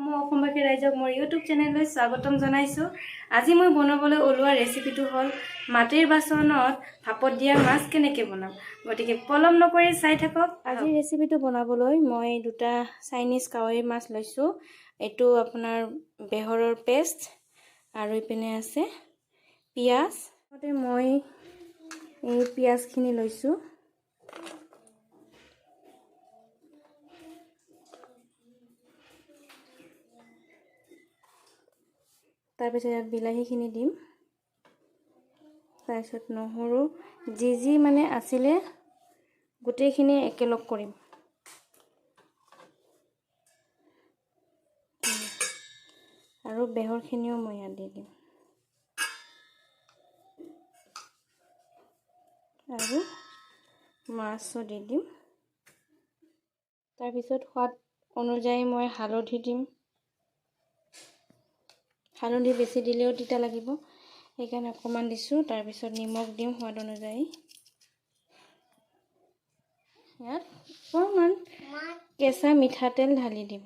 মই অসমবাসী ৰাইজক মোৰ ইউটিউব চেনেললৈ স্বাগতম জনাইছোঁ। আজি মই বনাবলৈ ওলোৱা ৰেচিপিটো হ'ল মাটিৰ বাচনত ভাপত দিয়া মাছ কেনেকৈ বনাম। গতিকে পলম নকৰি চাই থাকক। আজিৰ ৰেচিপিটো বনাবলৈ মই দুটা চাইনিজ কাৱৈ মাছ লৈছোঁ। এইটো আপোনাৰ বেহৰৰ পেষ্ট আৰু ইপিনে আছে পিঁয়াজ। মই এই পিঁয়াজখিনি লৈছোঁ। তাৰপিছত ইয়াত বিলাহীখিনি দিম। তাৰপিছত নহৰু যি মানে আছিলে গোটেইখিনি একেলগ কৰিম। আৰু বেহৰখিনিও মই ইয়াত দি দিম। আৰু মাছো দি দিম। তাৰপিছত সোৱাদ অনুযায়ী মই হালধি দিম। হালধি বেছি দিলেও তিতা লাগিব, সেইকাৰণে অকণমান দিছোঁ। তাৰপিছত নিমখ দিম সোৱাদ অনুযায়ী। ইয়াত অকণমান কেঁচা মিঠাতেল ঢালি দিম।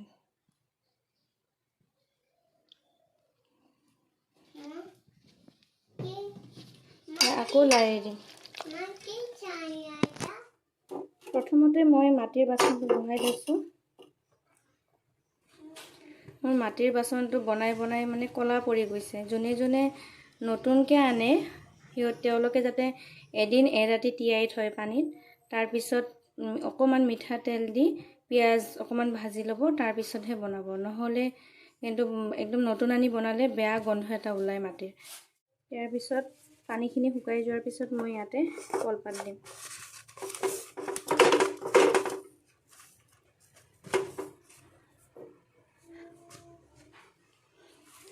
আকৌ লাৰি দিম। প্ৰথমতে মই মাটিৰ বাচনটো বহাই লৈছোঁ। মোৰ মাটিৰ বাচনটো বনাই মানে ক'লা পৰি গৈছে। যোনে নতুনকৈ আনে তেওঁলোকে যাতে এদিন এৰাতি তিয়াই থয় পানীত। তাৰপিছত অকণমান মিঠাতেল দি পিঁয়াজ অকণমান ভাজি ল'ব, তাৰপিছতহে বনাব। নহ'লে কিন্তু একদম নতুন আনি বনালে বেয়া গোন্ধ এটা ওলায় মাটিৰ। ইয়াৰ পিছত পানীখিনি শুকাই যোৱাৰ পিছত মই ইয়াতে কলপাত দিম।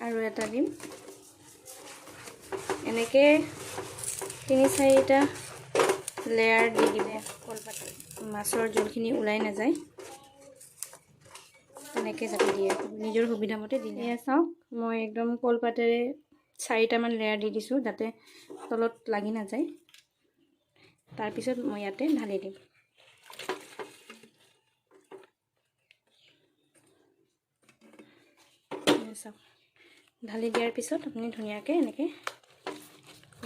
আৰু এটা দিম। এনেকৈ 3-4টা লেয়াৰ দি দিলে কলপাত মাছৰ জোলখিনি ওলাই নাযায়। তেনেকৈ যাতে দিয়ে নিজৰ সুবিধা মতে দিলে। এয়া চাওক, মই একদম কলপাতেৰে 4টামান লেয়াৰ দি দিছোঁ যাতে তলত লাগি নাযায়। তাৰপিছত মই ইয়াতে ঢালি দিম। চাওক, ঢালি দিয়াৰ পিছত আপুনি ধুনীয়াকৈ এনেকৈ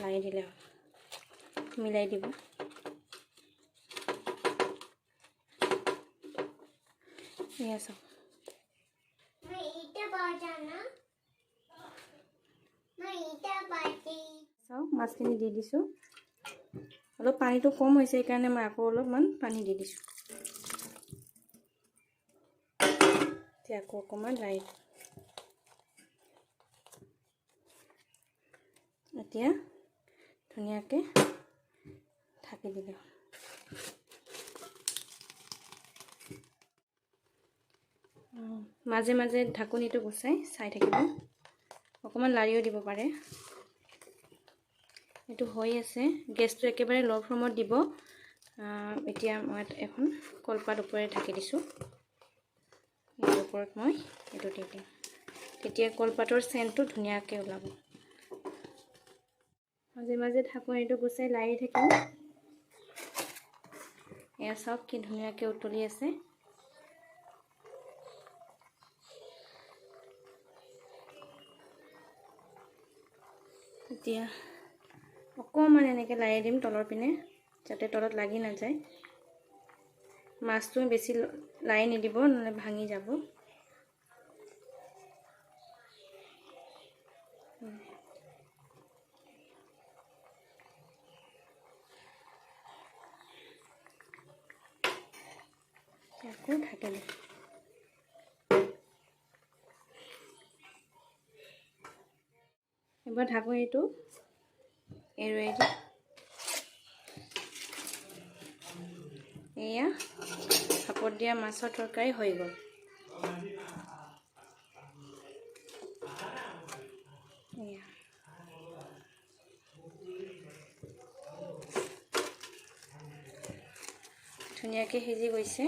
লাৰি দিলে হ'ল, মিলাই দিব। এয়া চাওক, মাছখিনি দি দিছোঁ। অলপ পানীটো কম হৈছে, সেইকাৰণে মই আকৌ অলপমান পানী দি দিছোঁ। এতিয়া আকৌ অকণমান লাৰি দিম। এতিয়া ধুনীয়াকৈ ঢাকি দিলে হ'ল। মাজে মাজে ঢাকনিটো গুচাই চাই থাকিব। অকণমান লাৰিও দিব পাৰে। এইটো হৈ আছে। গেছটো একেবাৰে ল' ফ্লেমত দিব। এতিয়া মই এখন কলপাত ওপৰে ঢাকি দিছোঁ। ইয়াৰ ওপৰত মই এইটো দি দিম। তেতিয়া কলপাতৰ চেণ্টটো ধুনীয়াকৈ ওলাব। মাজে মাজে ঢাকনিটো গুচাই লাৰি থাকিম। এয়া চাওক কি ধুনীয়াকৈ উতলি আছে। এতিয়া অকণমান এনেকৈ লাৰি দিম তলৰ পিনে, যাতে তলত লাগি নাযায়। মাছটো বেছি লাৰি নিদিব, নহ'লে ভাঙি যাব। আকৌ ঢাকি দিম। এবাৰ ঢাকনিটো এৰুৱাই দিম। এয়া ভাপত দিয়া মাছৰ তৰকাৰী হৈ গ'ল। এয়া ধুনীয়াকৈ সিজি গৈছে।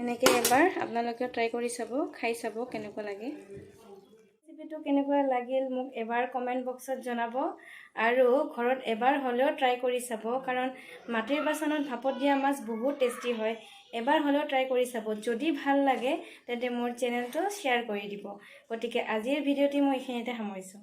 এনেকৈ এবাৰ আপোনালোকেও ট্ৰাই কৰি চাব, খাই চাব কেনেকুৱা লাগে। ৰেচিপিটো কেনেকুৱা লাগিল মোক এবাৰ কমেণ্ট বক্সত জনাব। আৰু ঘৰত এবাৰ হ'লেও ট্ৰাই কৰি চাব, কাৰণ মাটিৰ বাচনত ভাপত দিয়া মাছ বহুত টেষ্টি হয়। এবাৰ হ'লেও ট্ৰাই কৰি চাব। যদি ভাল লাগে তেন্তে মোৰ চেনেলটো শ্বেয়াৰ কৰি দিব। গতিকে আজিৰ ভিডিঅ'টি মই এইখিনিতে সামৰিছোঁ।